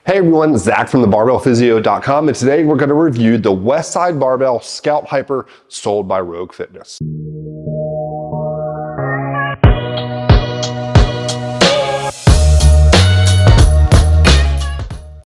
Hey everyone, Zach from thebarbellphysio.com, and today we're going to review the Westside Barbell Scout Hyper sold by Rogue Fitness.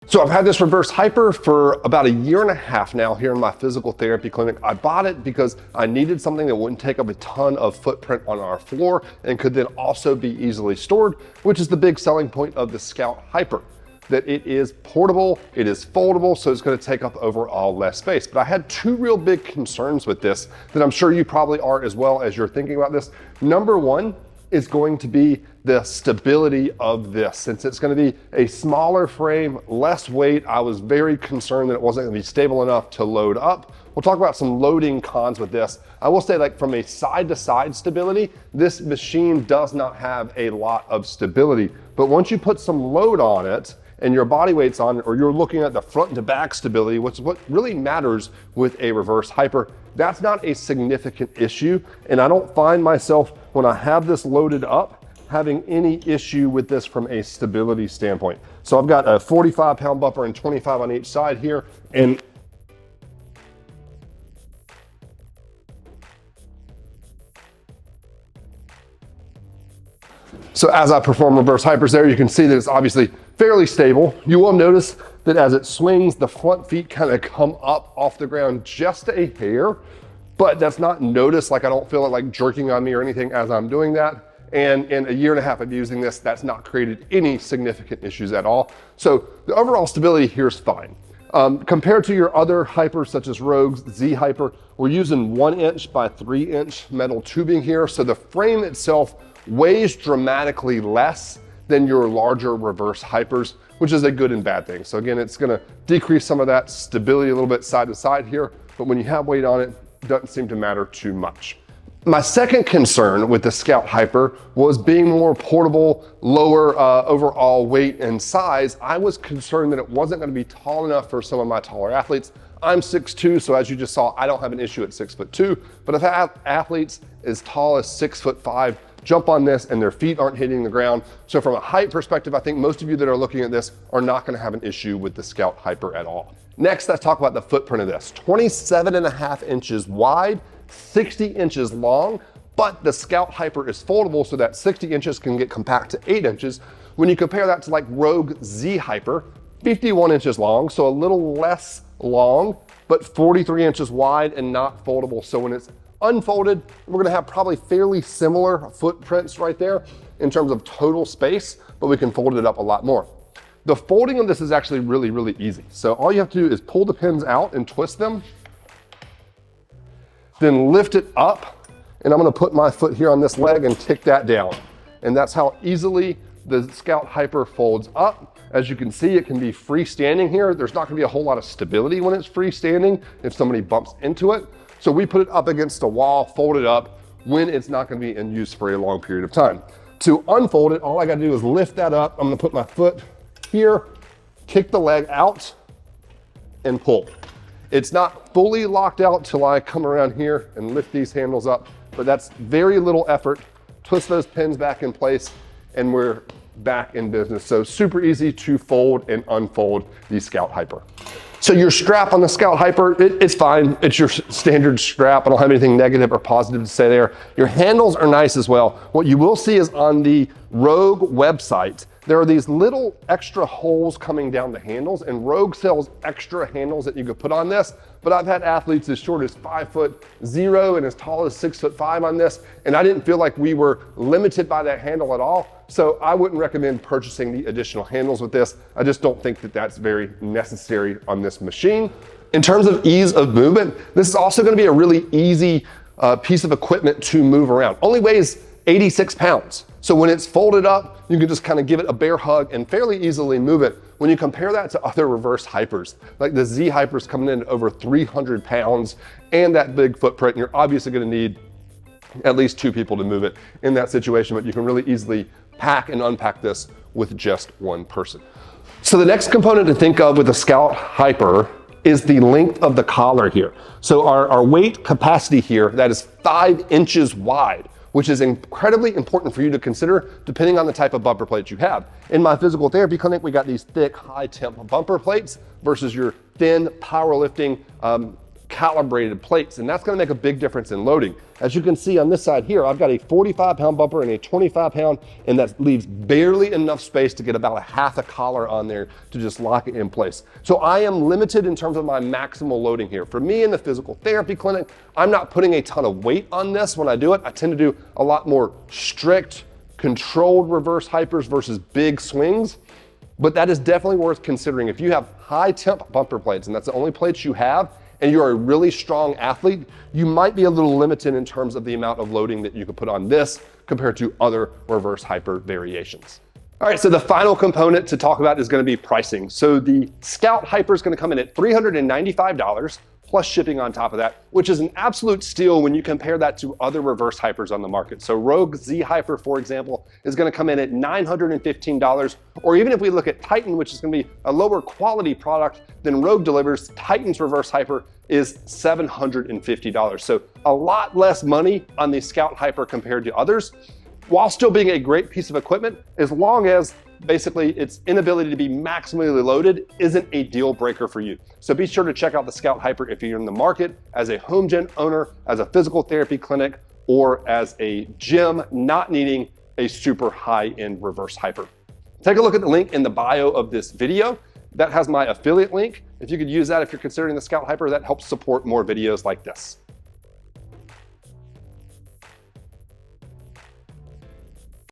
So I've had this Reverse Hyper for about a year and a half now here in my physical therapy clinic. I bought it because I needed something that wouldn't take up a ton of footprint on our floor and could then also be easily stored, which is the big selling point of the Scout Hyper. That it is portable, it is foldable, so it's gonna take up overall less space. But I had two real big concerns with this that I'm sure you probably are as well as you're thinking about this. Number one is going to be the stability of this. Since it's gonna be a smaller frame, less weight, I was very concerned that it wasn't gonna be stable enough to load up. We'll talk about some loading cons with this. I will say, like, from a side-to-side stability, this machine does not have a lot of stability. But once you put some load on it, and your body weight's on it, or you're looking at the front to back stability, which is what really matters with a Reverse Hyper, that's not a significant issue. And I don't find myself, when I have this loaded up, having any issue with this from a stability standpoint. So I've got a 45-pound buffer and 25 on each side here. And so as I perform Reverse Hypers there, you can see that it's obviously fairly stable. You will notice that as it swings, the front feet kind of come up off the ground just a hair, but that's not noticed. Like, I don't feel it like jerking on me or anything as I'm doing that. And in a year and a half of using this, that's not created any significant issues at all. So the overall stability here is fine. Compared to your other hypers such as Rogue's Z Hyper, we're using 1 inch by 3 inch metal tubing here. So the frame itself weighs dramatically less than your larger Reverse Hypers, which is a good and bad thing. So again, it's gonna decrease some of that stability a little bit side to side here, but when you have weight on it, it doesn't seem to matter too much. My second concern with the Scout Hyper was being more portable, lower overall weight and size. I was concerned that it wasn't gonna be tall enough for some of my taller athletes. I'm 6'2", so as you just saw, I don't have an issue at 6'2", but I've had athletes as tall as 6'5" jump on this and their feet aren't hitting the ground. So from a height perspective, I think most of you that are looking at this are not gonna have an issue with the Scout Hyper at all. Next, let's talk about the footprint of this. 27.5 inches wide, 60 inches long, but the Scout Hyper is foldable so that 60 inches can get compact to 8 inches. When you compare that to like Rogue Z Hyper, 51 inches long, so a little less long, but 43 inches wide and not foldable. So when it's unfolded, we're gonna have probably fairly similar footprints right there in terms of total space, but we can fold it up a lot more. The folding of this is actually really, really easy. So all you have to do is pull the pins out and twist them, then lift it up, and I'm gonna put my foot here on this leg and kick that down. And that's how easily the Scout Hyper folds up. As you can see, it can be freestanding here. There's not gonna be a whole lot of stability when it's freestanding if somebody bumps into it. So we put it up against a wall, fold it up when it's not gonna be in use for a long period of time. To unfold it, all I gotta do is lift that up. I'm gonna put my foot here, kick the leg out, and pull. It's not fully locked out till I come around here and lift these handles up, but that's very little effort. Twist those pins back in place, and we're back in business. So super easy to fold and unfold the Scout Hyper. So your strap on the Scout Hyper, it's fine. It's your standard strap. I don't have anything negative or positive to say there. Your handles are nice as well. What you will see is on the Rogue website, there are these little extra holes coming down the handles, and Rogue sells extra handles that you could put on this. But I've had athletes as short as 5'0" and as tall as 6'5" on this, and I didn't feel like we were limited by that handle at all. So I wouldn't recommend purchasing the additional handles with this. I just don't think that that's very necessary on this machine. In terms of ease of movement, this is also gonna be a really easy piece of equipment to move around. Only weighs 86 pounds. So when it's folded up, you can just kind of give it a bear hug and fairly easily move it. When you compare that to other Reverse Hypers, like the Z Hyper's coming in at over 300 pounds and that big footprint, you're obviously gonna need at least 2 people to move it in that situation, but you can really easily pack and unpack this with just 1 person. So the next component to think of with the Scout Hyper is the length of the collar here. So our weight capacity here, that is 5 inches wide. which is incredibly important for you to consider depending on the type of bumper plates you have. In my physical therapy clinic, we got these thick, high temp bumper plates versus your thin, powerlifting, calibrated plates, and that's gonna make a big difference in loading. As you can see on this side here, I've got a 45-pound bumper and a 25-pound, and that leaves barely enough space to get about a half a collar on there to just lock it in place. So I am limited in terms of my maximal loading here. For me in the physical therapy clinic, I'm not putting a ton of weight on this when I do it. I tend to do a lot more strict, controlled reverse hypers versus big swings. But that is definitely worth considering. If you have high temp bumper plates and that's the only plates you have, and you're a really strong athlete, you might be a little limited in terms of the amount of loading that you could put on this compared to other reverse hyper variations. All right, so the final component to talk about is gonna be pricing. So the Scout Hyper is gonna come in at $395 plus shipping on top of that, which is an absolute steal when you compare that to other reverse hypers on the market. So Rogue Z Hyper, for example, is gonna come in at $915, or even if we look at Titan, which is gonna be a lower quality product than Rogue delivers, Titan's reverse hyper is $750. So a lot less money on the Scout Hyper compared to others, while still being a great piece of equipment, as long as basically its inability to be maximally loaded isn't a deal breaker for you. So be sure to check out the Scout Hyper if you're in the market as a home gym owner, as a physical therapy clinic, or as a gym not needing a super high-end reverse hyper. Take a look at the link in the bio of this video. That has my affiliate link. If you could use that if you're considering the Scout Hyper, that helps support more videos like this.